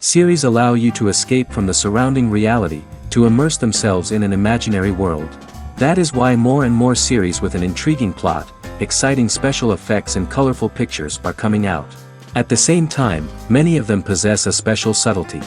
Series allow you to escape from the surrounding reality, to immerse themselves in an imaginary world. That is why more and more series with an intriguing plot, exciting special effects and colorful pictures are coming out. At the same time, many of them possess a special subtlety.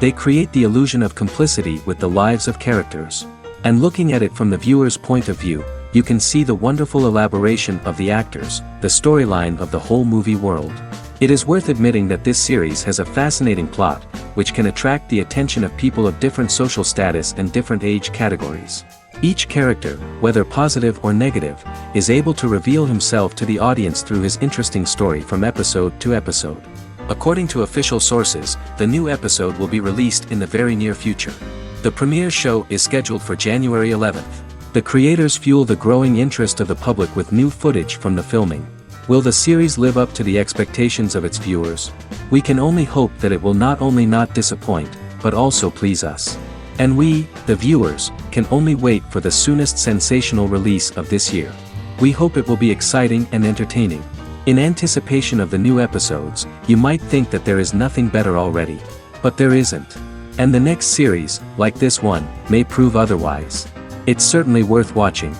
They create the illusion of complicity with the lives of characters. And looking at it from the viewer's point of view, you can see the wonderful elaboration of the actors, the storyline of the whole movie world. It is worth admitting that this series has a fascinating plot, which can attract the attention of people of different social status and different age categories. Each character, whether positive or negative, is able to reveal himself to the audience through his interesting story from episode to episode. According to official sources, the new episode will be released in the very near future. The premiere show is scheduled for January 11th. The creators fuel the growing interest of the public with new footage from the filming. Will the series live up to the expectations of its viewers? We can only hope that it will not only not disappoint, but also please us. And we, the viewers, can only wait for the soonest sensational release of this year. We hope it will be exciting and entertaining. In anticipation of the new episodes, you might think that there is nothing better already. But there isn't. And the next series, like this one, may prove otherwise. It's certainly worth watching.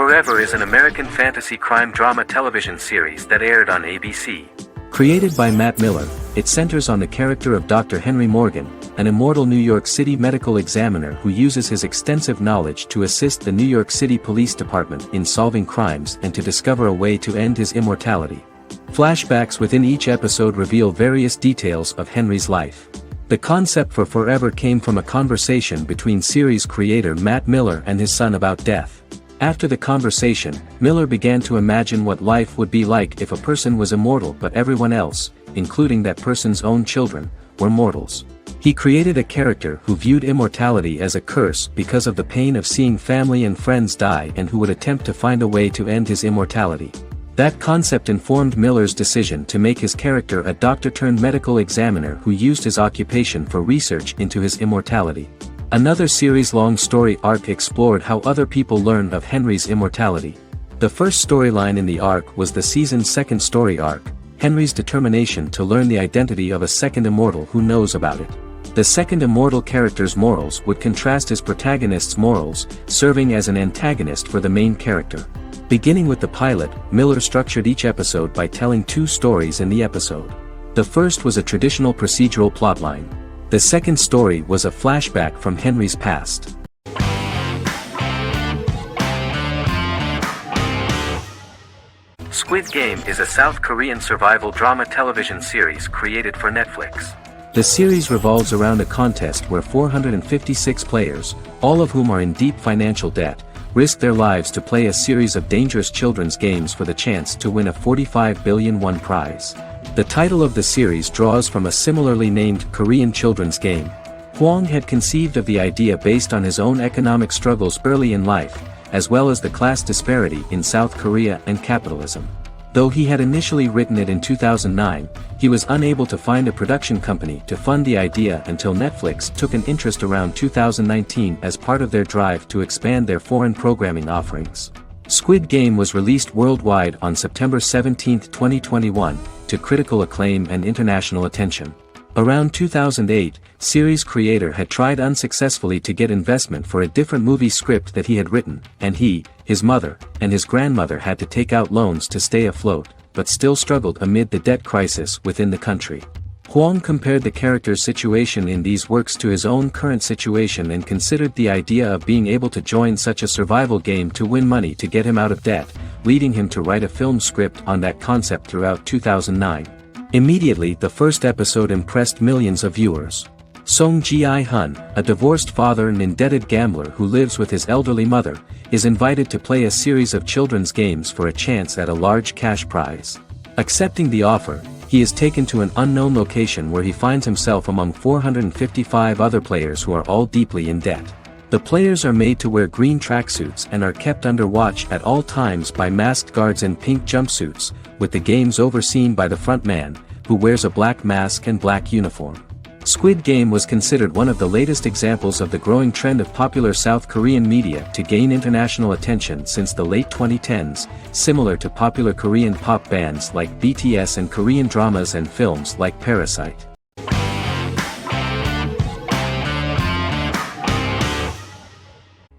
Forever is an American fantasy crime drama television series that aired on ABC. Created by Matt Miller, it centers on the character of Dr. Henry Morgan, an immortal New York City medical examiner who uses his extensive knowledge to assist the New York City Police Department in solving crimes and to discover a way to end his immortality. Flashbacks within each episode reveal various details of Henry's life. The concept for Forever came from a conversation between series creator Matt Miller and his son about death. After the conversation, Miller began to imagine what life would be like if a person was immortal but everyone else, including that person's own children, were mortals. He created a character who viewed immortality as a curse because of the pain of seeing family and friends die and who would attempt to find a way to end his immortality. That concept informed Miller's decision to make his character a doctor-turned-medical examiner who used his occupation for research into his immortality. Another series-long story arc explored how other people learned of Henry's immortality. The first storyline in the arc was the season's second story arc, Henry's determination to learn the identity of a second immortal who knows about it. The second immortal character's morals would contrast his protagonist's morals, serving as an antagonist for the main character. Beginning with the pilot, Miller structured each episode by telling two stories in the episode. The first was a traditional procedural plotline. The second story was a flashback from Henry's past. Squid Game is a South Korean survival drama television series created for Netflix. The series revolves around a contest where 456 players, all of whom are in deep financial debt, risk their lives to play a series of dangerous children's games for the chance to win a 45 billion won prize. The title of the series draws from a similarly named Korean children's game. Hwang had conceived of the idea based on his own economic struggles early in life, as well as the class disparity in South Korea and capitalism. Though he had initially written it in 2009, he was unable to find a production company to fund the idea until Netflix took an interest around 2019 as part of their drive to expand their foreign programming offerings. Squid Game was released worldwide on September 17, 2021, to critical acclaim and international attention. Around 2008, series creator had tried unsuccessfully to get investment for a different movie script that he had written, and he, his mother, and his grandmother had to take out loans to stay afloat, but still struggled amid the debt crisis within the country. Hwang compared the character's situation in these works to his own current situation and considered the idea of being able to join such a survival game to win money to get him out of debt, leading him to write a film script on that concept throughout 2009. Immediately the first episode impressed millions of viewers. Song Ji-hun, a divorced father and indebted gambler who lives with his elderly mother, is invited to play a series of children's games for a chance at a large cash prize. Accepting the offer, he is taken to an unknown location where he finds himself among 455 other players who are all deeply in debt. The players are made to wear green tracksuits and are kept under watch at all times by masked guards in pink jumpsuits, with the games overseen by the front man, who wears a black mask and black uniform. Squid Game was considered one of the latest examples of the growing trend of popular South Korean media to gain international attention since the late 2010s, similar to popular Korean pop bands like BTS and Korean dramas and films like Parasite.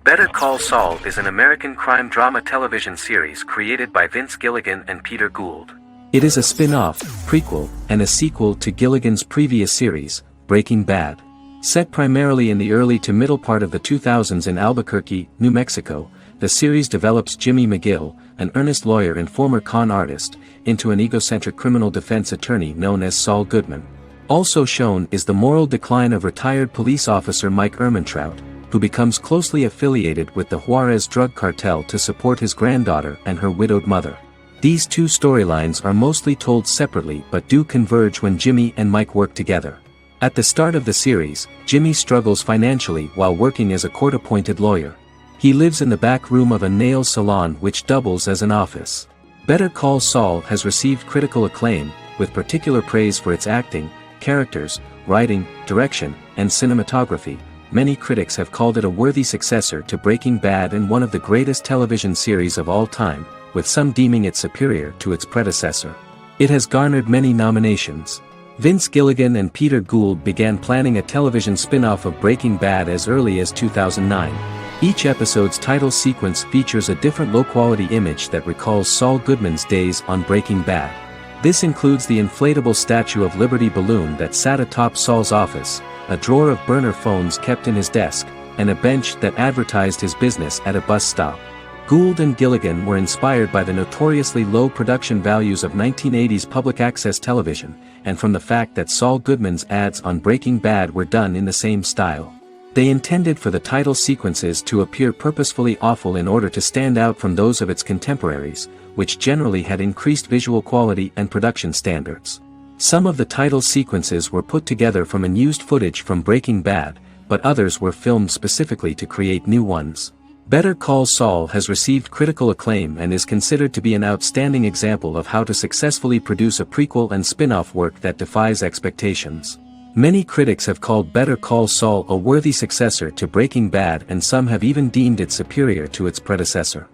Better Call Saul is an American crime drama television series created by Vince Gilligan and Peter Gould. It is a spin-off, prequel, and a sequel to Gilligan's previous series, Breaking Bad. Set primarily in the early to middle part of the 2000s in Albuquerque, New Mexico, the series develops Jimmy McGill, an earnest lawyer and former con artist, into an egocentric criminal defense attorney known as Saul Goodman. Also shown is the moral decline of retired police officer Mike Ehrmantraut, who becomes closely affiliated with the Juarez drug cartel to support his granddaughter and her widowed mother. These two storylines are mostly told separately but do converge when Jimmy and Mike work together. At the start of the series, Jimmy struggles financially while working as a court-appointed lawyer. He lives in the back room of a nail salon which doubles as an office. Better Call Saul has received critical acclaim, with particular praise for its acting, characters, writing, direction, and cinematography. Many critics have called it a worthy successor to Breaking Bad and one of the greatest television series of all time, with some deeming it superior to its predecessor. It has garnered many nominations. Vince Gilligan and Peter Gould began planning a television spin-off of Breaking Bad as early as 2009. Each episode's title sequence features a different low-quality image that recalls Saul Goodman's days on Breaking Bad. This includes the inflatable Statue of Liberty balloon that sat atop Saul's office, a drawer of burner phones kept in his desk, and a bench that advertised his business at a bus stop. Gould and Gilligan were inspired by the notoriously low production values of 1980s public access television, and from the fact that Saul Goodman's ads on Breaking Bad were done in the same style. They intended for the title sequences to appear purposefully awful in order to stand out from those of its contemporaries, which generally had increased visual quality and production standards. Some of the title sequences were put together from unused footage from Breaking Bad, but others were filmed specifically to create new ones. Better Call Saul has received critical acclaim and is considered to be an outstanding example of how to successfully produce a prequel and spin-off work that defies expectations. Many critics have called Better Call Saul a worthy successor to Breaking Bad, and some have even deemed it superior to its predecessor.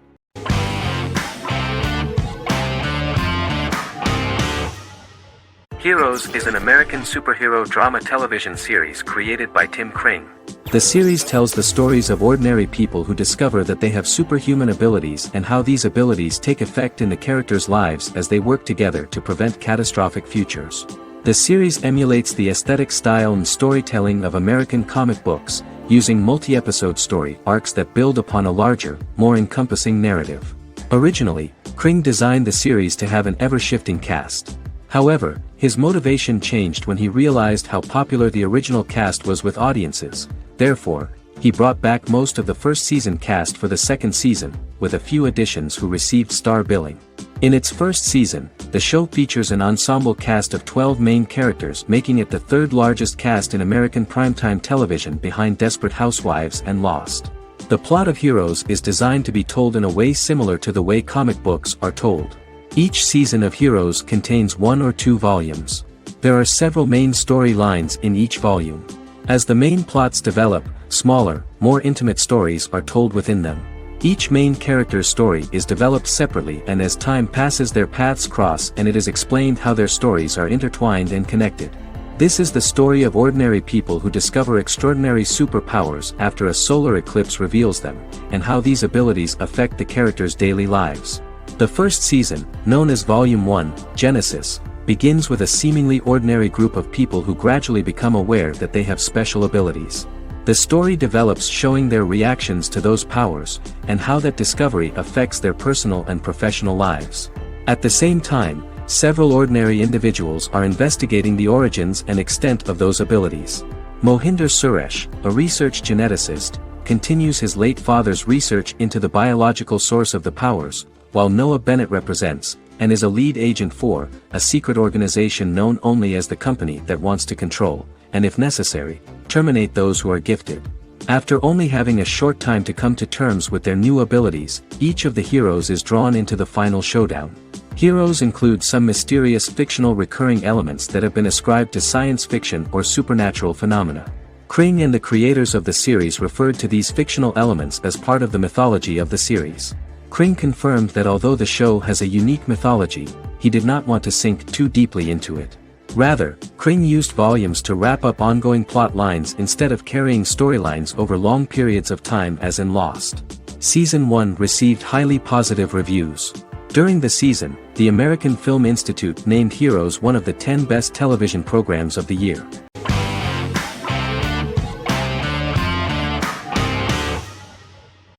Heroes is an American superhero drama television series created by Tim Kring. The series tells the stories of ordinary people who discover that they have superhuman abilities and how these abilities take effect in the characters' lives as they work together to prevent catastrophic futures. The series emulates the aesthetic style and storytelling of American comic books, using multi-episode story arcs that build upon a larger, more encompassing narrative. Originally, Kring designed the series to have an ever-shifting cast. However, his motivation changed when he realized how popular the original cast was with audiences. Therefore, he brought back most of the first season cast for the second season, with a few additions who received star billing. In its first season, the show features an ensemble cast of 12 main characters, making it the third largest cast in American primetime television behind Desperate Housewives and Lost. The plot of Heroes is designed to be told in a way similar to the way comic books are told. Each season of Heroes contains 1 or 2 volumes. There are several main storylines in each volume. As the main plots develop, smaller, more intimate stories are told within them. Each main character's story is developed separately, and as time passes their paths cross and it is explained how their stories are intertwined and connected. This is the story of ordinary people who discover extraordinary superpowers after a solar eclipse reveals them, and how these abilities affect the characters' daily lives. The first season, known as Volume 1, Genesis, begins with a seemingly ordinary group of people who gradually become aware that they have special abilities. The story develops showing their reactions to those powers, and how that discovery affects their personal and professional lives. At the same time, several ordinary individuals are investigating the origins and extent of those abilities. Mohinder Suresh, a research geneticist, continues his late father's research into the biological source of the powers, while Noah Bennett represents, and is a lead agent for, a secret organization known only as the company that wants to control, and if necessary, terminate those who are gifted. After only having a short time to come to terms with their new abilities, each of the heroes is drawn into the final showdown. Heroes include some mysterious fictional recurring elements that have been ascribed to science fiction or supernatural phenomena. Kring and the creators of the series referred to these fictional elements as part of the mythology of the series. Kring confirmed that although the show has a unique mythology, he did not want to sink too deeply into it. Rather, Kring used volumes to wrap up ongoing plot lines instead of carrying storylines over long periods of time as in Lost. Season 1 received highly positive reviews. During the season, the American Film Institute named Heroes one of the 10 best television programs of the year.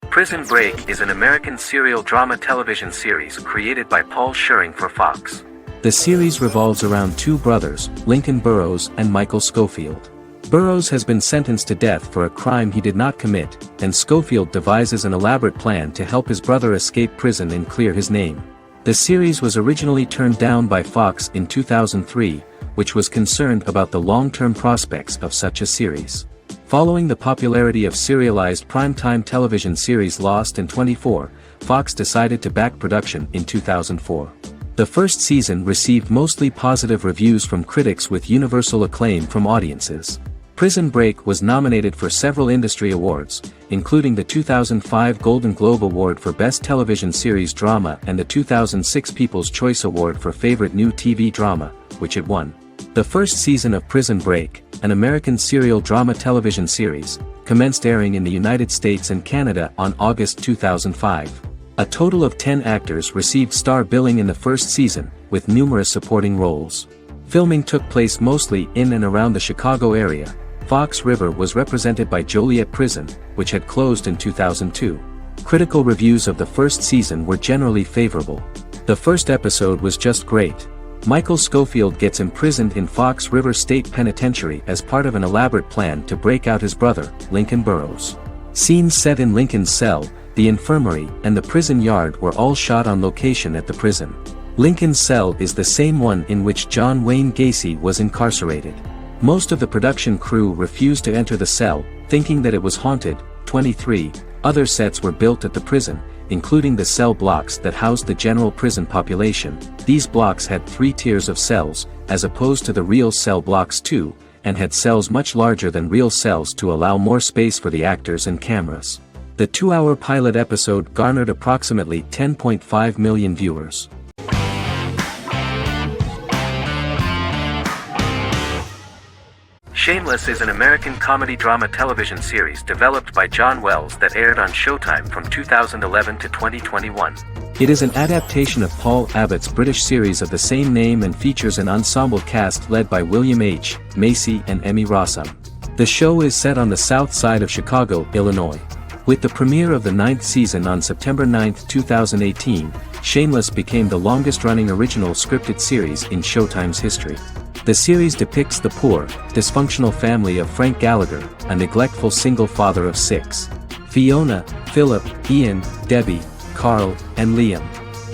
Prison Break is an American serial drama television series created by Paul Schering for Fox. The series revolves around two brothers, Lincoln Burrows and Michael Scofield. Burrows has been sentenced to death for a crime he did not commit, and Scofield devises an elaborate plan to help his brother escape prison and clear his name. The series was originally turned down by Fox in 2003, which was concerned about the long-term prospects of such a series. Following the popularity of serialized primetime television series Lost in 24, Fox decided to back production in 2004. The first season received mostly positive reviews from critics with universal acclaim from audiences. Prison Break was nominated for several industry awards, including the 2005 Golden Globe Award for Best Television Series Drama and the 2006 People's Choice Award for Favorite New TV Drama, which it won. The first season of Prison Break, an American serial drama television series, commenced airing in the United States and Canada on August 2005. A total of 10 actors received star billing in the first season, with numerous supporting roles. Filming took place mostly in and around the Chicago area. Fox River was represented by Joliet Prison, which had closed in 2002. Critical reviews of the first season were generally favorable. The first episode was just great. Michael Scofield gets imprisoned in Fox River State Penitentiary as part of an elaborate plan to break out his brother, Lincoln Burrows. Scenes set in Lincoln's cell, the infirmary, and the prison yard were all shot on location at the prison. Lincoln's cell is the same one in which John Wayne Gacy was incarcerated. Most of the production crew refused to enter the cell, thinking that it was haunted. 23 other sets were built at the prison, including the cell blocks that housed the general prison population. These blocks had 3 tiers of cells, as opposed to the real cell blocks 2, and had cells much larger than real cells to allow more space for the actors and cameras. The 2-hour pilot episode garnered approximately 10.5 million viewers. Shameless is an American comedy drama television series developed by John Wells that aired on Showtime from 2011 to 2021. It is an adaptation of Paul Abbott's British series of the same name and features an ensemble cast led by William H. Macy and Emmy Rossum. The show is set on the south side of Chicago, Illinois. With the premiere of the 9th season on September 9, 2018, Shameless became the longest-running original scripted series in Showtime's history. The series depicts the poor, dysfunctional family of Frank Gallagher, a neglectful single father of 6. Fiona, Philip, Ian, Debbie, Carl, and Liam.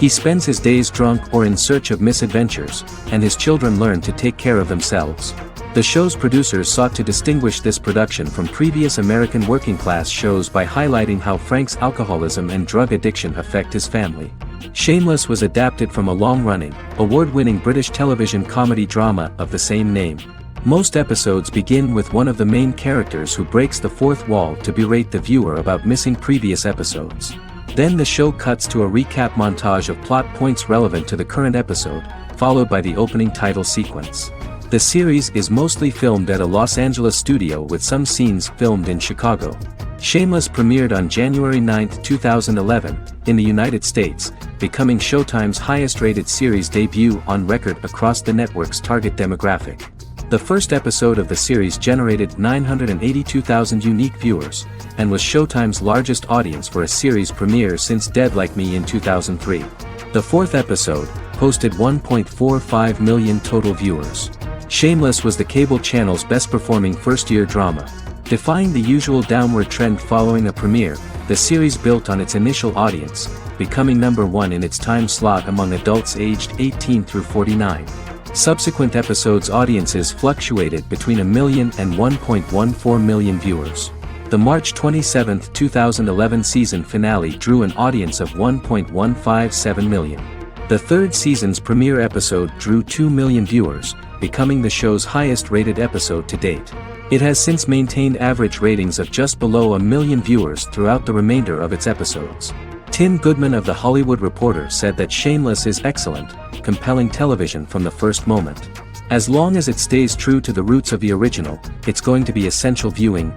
He spends his days drunk or in search of misadventures, and his children learn to take care of themselves. The show's producers sought to distinguish this production from previous American working-class shows by highlighting how Frank's alcoholism and drug addiction affect his family. Shameless was adapted from a long-running, award-winning British television comedy drama of the same name. Most episodes begin with one of the main characters who breaks the fourth wall to berate the viewer about missing previous episodes. Then the show cuts to a recap montage of plot points relevant to the current episode, followed by the opening title sequence. The series is mostly filmed at a Los Angeles studio with some scenes filmed in Chicago. Shameless premiered on January 9, 2011, in the United States, becoming Showtime's highest-rated series debut on record across the network's target demographic. The first episode of the series generated 982,000 unique viewers, and was Showtime's largest audience for a series premiere since Dead Like Me in 2003. The fourth episode posted 1.45 million total viewers. Shameless was the cable channel's best-performing first-year drama. Defying the usual downward trend following a premiere, the series built on its initial audience, becoming number 1 in its time slot among adults aged 18 through 49. Subsequent episodes' audiences fluctuated between 1 million and 1.14 million viewers. The March 27, 2011 season finale drew an audience of 1.157 million. The third season's premiere episode drew 2 million viewers, becoming the show's highest-rated episode to date. It has since maintained average ratings of just below 1 million viewers throughout the remainder of its episodes. Tim Goodman of The Hollywood Reporter said that Shameless is excellent, compelling television from the first moment. As long as it stays true to the roots of the original, it's going to be essential viewing.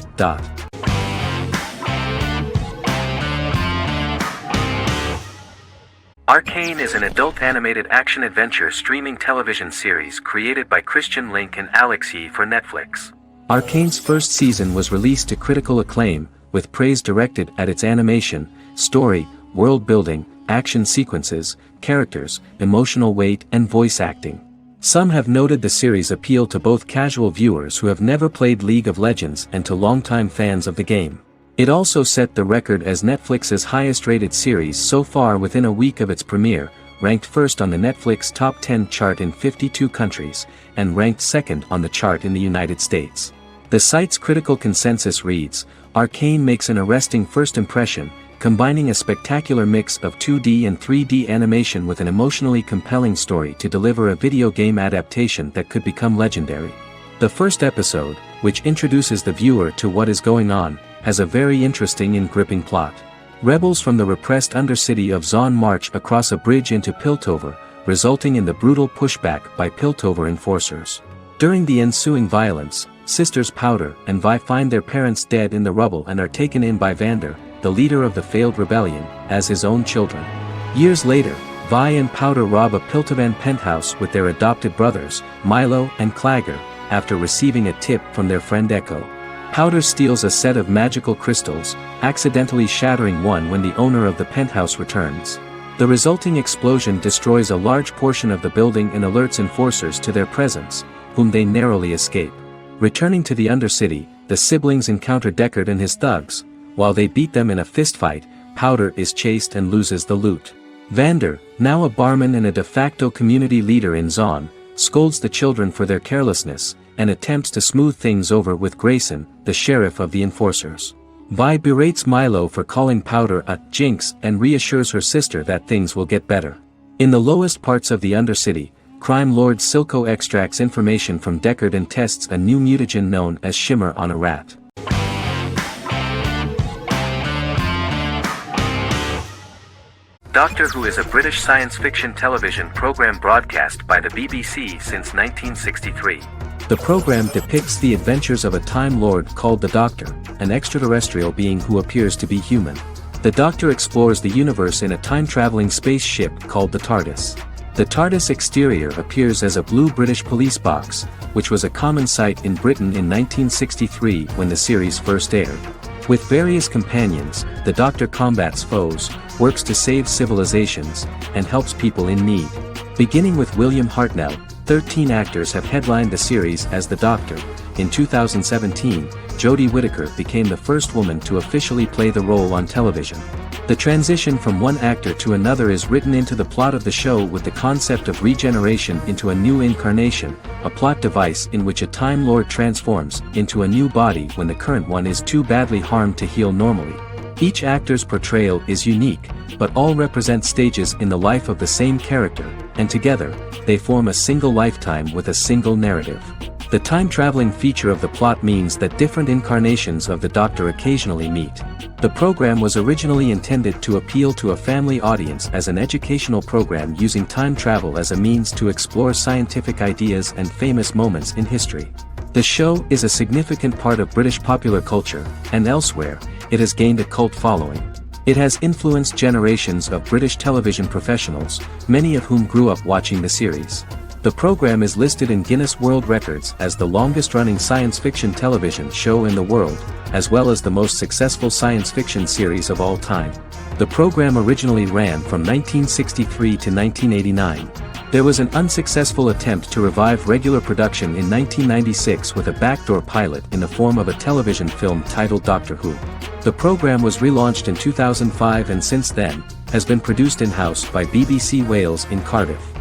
Arcane is an adult animated action-adventure streaming television series created by Christian Link and Alex Yee for Netflix. Arcane's first season was released to critical acclaim, with praise directed at its animation, story, world-building, action sequences, characters, emotional weight and voice acting. Some have noted the series' appeal to both casual viewers who have never played League of Legends and to longtime fans of the game. It also set the record as Netflix's highest-rated series so far within a week of its premiere, ranked first on the Netflix Top 10 chart in 52 countries, and ranked second on the chart in the United States. The site's critical consensus reads, "Arcane makes an arresting first impression, combining a spectacular mix of 2D and 3D animation with an emotionally compelling story to deliver a video game adaptation that could become legendary." The first episode, which introduces the viewer to what is going on, has a very interesting and gripping plot. Rebels from the repressed undercity of Zon march across a bridge into Piltover, resulting in the brutal pushback by Piltover enforcers. During the ensuing violence, sisters Powder and Vi find their parents dead in the rubble and are taken in by Vander, the leader of the failed rebellion, as his own children. Years later, Vi and Powder rob a Piltovan penthouse with their adopted brothers, Milo and Clagger, after receiving a tip from their friend Echo. Powder steals a set of magical crystals, accidentally shattering one when the owner of the penthouse returns. The resulting explosion destroys a large portion of the building and alerts enforcers to their presence, whom they narrowly escape. Returning to the Undercity, the siblings encounter Deckard and his thugs. While they beat them in a fistfight, Powder is chased and loses the loot. Vander, now a barman and a de facto community leader in Zon, scolds the children for their carelessness, and attempts to smooth things over with Grayson, the sheriff of the enforcers. Vi berates Milo for calling Powder a jinx and reassures her sister that things will get better. In the lowest parts of the Undercity, crime lord Silco extracts information from Deckard and tests a new mutagen known as Shimmer on a rat. Doctor Who is a British science fiction television program broadcast by the BBC since 1963. The program depicts the adventures of a Time Lord called the Doctor, an extraterrestrial being who appears to be human. The Doctor explores the universe in a time-traveling spaceship called the TARDIS. The TARDIS exterior appears as a blue British police box, which was a common sight in Britain in 1963 when the series first aired. With various companions, the Doctor combats foes, works to save civilizations, and helps people in need. Beginning with William Hartnell, 13 actors have headlined the series as the Doctor. In 2017, Jodie Whittaker became the first woman to officially play the role on television. The transition from one actor to another is written into the plot of the show with the concept of regeneration into a new incarnation, a plot device in which a Time Lord transforms into a new body when the current one is too badly harmed to heal normally. Each actor's portrayal is unique, but all represent stages in the life of the same character, and together, they form a single lifetime with a single narrative. The time-traveling feature of the plot means that different incarnations of the Doctor occasionally meet. The program was originally intended to appeal to a family audience as an educational program using time travel as a means to explore scientific ideas and famous moments in history. The show is a significant part of British popular culture, and elsewhere, it has gained a cult following. It has influenced generations of British television professionals, many of whom grew up watching the series. The program is listed in Guinness World Records as the longest-running science fiction television show in the world, as well as the most successful science fiction series of all time. The program originally ran from 1963 to 1989. There was an unsuccessful attempt to revive regular production in 1996 with a backdoor pilot in the form of a television film titled Doctor Who. The program was relaunched in 2005 and since then, has been produced in-house by BBC Wales in Cardiff.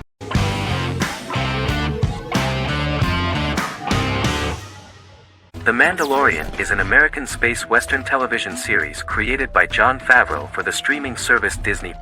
The Mandalorian is an American space western television series created by Jon Favreau for the streaming service Disney+.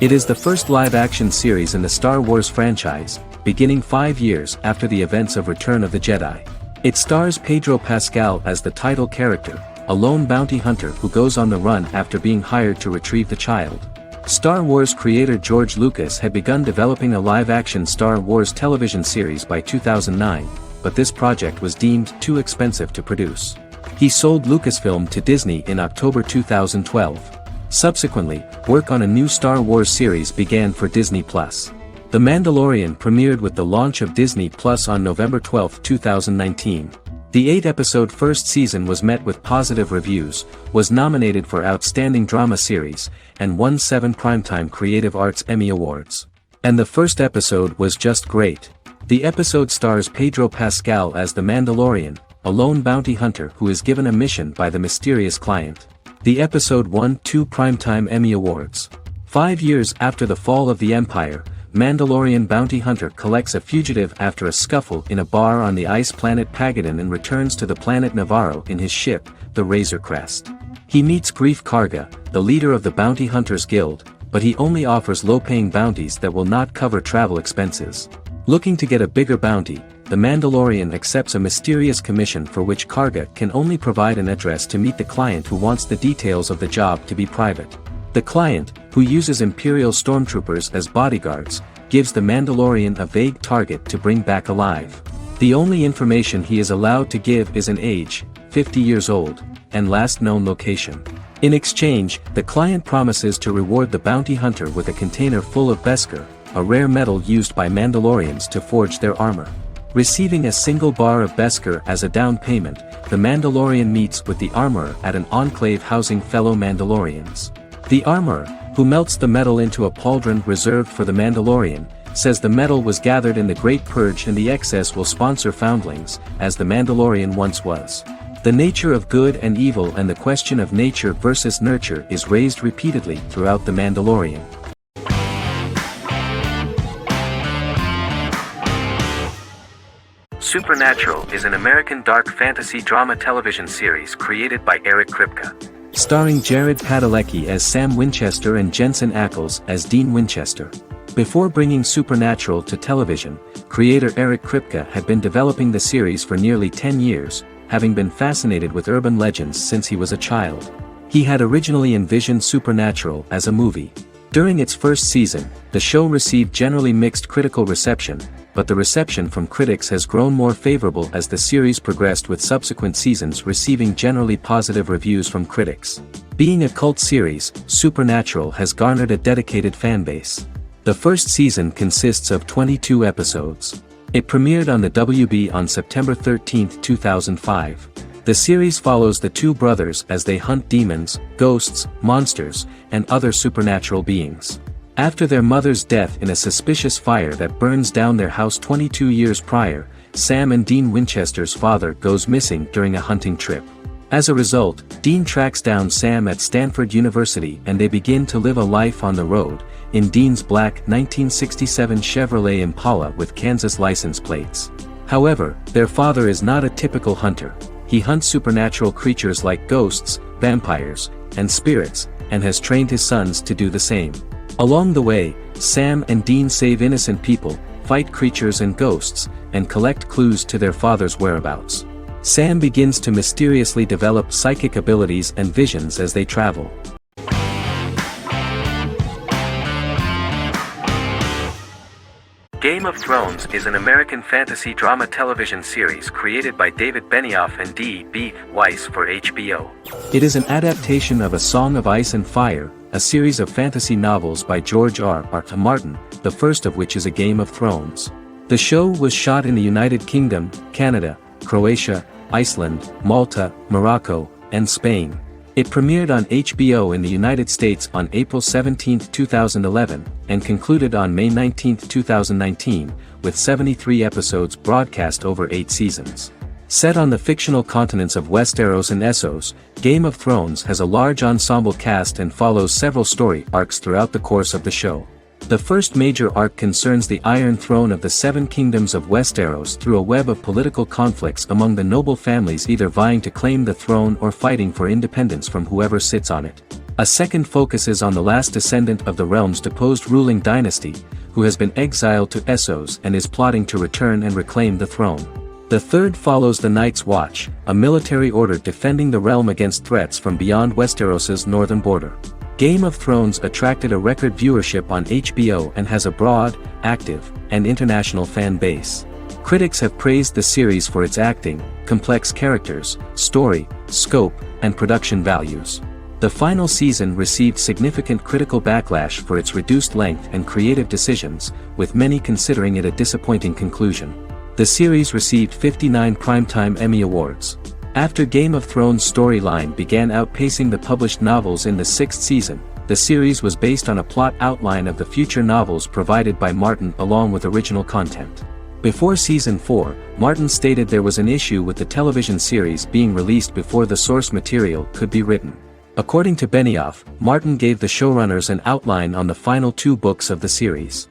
It is the first live-action series in the Star Wars franchise, beginning 5 years after the events of Return of the Jedi. It stars Pedro Pascal as the title character, a lone bounty hunter who goes on the run after being hired to retrieve the child. Star Wars creator George Lucas had begun developing a live-action Star Wars television series by 2009, but this project was deemed too expensive to produce. He sold Lucasfilm to Disney in October 2012. Subsequently, work on a new Star Wars series began for Disney+. The Mandalorian premiered with the launch of Disney Plus on November 12, 2019. The 8-episode first season was met with positive reviews, was nominated for Outstanding Drama Series, and won 7 Primetime Creative Arts Emmy Awards. And the first episode was just great. The episode stars Pedro Pascal as the Mandalorian, a lone bounty hunter who is given a mission by the mysterious client. The episode won 2 Primetime Emmy Awards. 5 years after the fall of the Empire, Mandalorian bounty hunter collects a fugitive after a scuffle in a bar on the ice planet Pagadan and returns to the planet Navarro in his ship, the Razor Crest. He meets Grief Karga, the leader of the Bounty Hunters Guild, but he only offers low-paying bounties that will not cover travel expenses. Looking to get a bigger bounty, the Mandalorian accepts a mysterious commission for which Karga can only provide an address to meet the client who wants the details of the job to be private. The client, who uses Imperial stormtroopers as bodyguards, gives the Mandalorian a vague target to bring back alive. The only information he is allowed to give is an age, 50 years old, and last known location. In exchange, the client promises to reward the bounty hunter with a container full of Beskar, a rare metal used by Mandalorians to forge their armor. Receiving a single bar of Beskar as a down payment, the Mandalorian meets with the armorer at an enclave housing fellow Mandalorians. The armorer, who melts the metal into a pauldron reserved for the Mandalorian, says the metal was gathered in the Great Purge and the excess will sponsor foundlings, as the Mandalorian once was. The nature of good and evil and the question of nature versus nurture is raised repeatedly throughout The Mandalorian. Supernatural is an American dark fantasy drama television series created by Eric Kripke. Starring Jared Padalecki as Sam Winchester and Jensen Ackles as Dean Winchester. Before bringing Supernatural to television, creator Eric Kripke had been developing the series for nearly 10 years, having been fascinated with urban legends since he was a child. He had originally envisioned Supernatural as a movie. During its first season, the show received generally mixed critical reception, but the reception from critics has grown more favorable as the series progressed, with subsequent seasons receiving generally positive reviews from critics. Being a cult series, Supernatural has garnered a dedicated fanbase. The first season consists of 22 episodes. It premiered on the WB on September 13, 2005. The series follows the two brothers as they hunt demons, ghosts, monsters, and other supernatural beings. After their mother's death in a suspicious fire that burns down their house 22 years prior, Sam and Dean Winchester's father goes missing during a hunting trip. As a result, Dean tracks down Sam at Stanford University and they begin to live a life on the road, in Dean's black 1967 Chevrolet Impala with Kansas license plates. However, their father is not a typical hunter. He hunts supernatural creatures like ghosts, vampires, and spirits, and has trained his sons to do the same. Along the way, Sam and Dean save innocent people, fight creatures and ghosts, and collect clues to their father's whereabouts. Sam begins to mysteriously develop psychic abilities and visions as they travel. Game of Thrones is an American fantasy drama television series created by David Benioff and D.B. Weiss for HBO. It is an adaptation of A Song of Ice and Fire, a series of fantasy novels by George R.R. Martin, the first of which is A Game of Thrones. The show was shot in the United Kingdom, Canada, Croatia, Iceland, Malta, Morocco, and Spain. It premiered on HBO in the United States on April 17, 2011, and concluded on May 19, 2019, with 73 episodes broadcast over 8 seasons. Set on the fictional continents of Westeros and Essos, Game of Thrones has a large ensemble cast and follows several story arcs throughout the course of the show. The first major arc concerns the Iron Throne of the Seven Kingdoms of Westeros through a web of political conflicts among the noble families either vying to claim the throne or fighting for independence from whoever sits on it. A second focuses on the last descendant of the realm's deposed ruling dynasty, who has been exiled to Essos and is plotting to return and reclaim the throne. The third follows the Night's Watch, a military order defending the realm against threats from beyond Westeros's northern border. Game of Thrones attracted a record viewership on HBO and has a broad, active, and international fan base. Critics have praised the series for its acting, complex characters, story, scope, and production values. The final season received significant critical backlash for its reduced length and creative decisions, with many considering it a disappointing conclusion. The series received 59 Primetime Emmy Awards. After Game of Thrones' storyline began outpacing the published novels in the sixth season, the series was based on a plot outline of the future novels provided by Martin along with original content. Before Season 4, Martin stated there was an issue with the television series being released before the source material could be written. According to Benioff, Martin gave the showrunners an outline on the final 2 books of the series.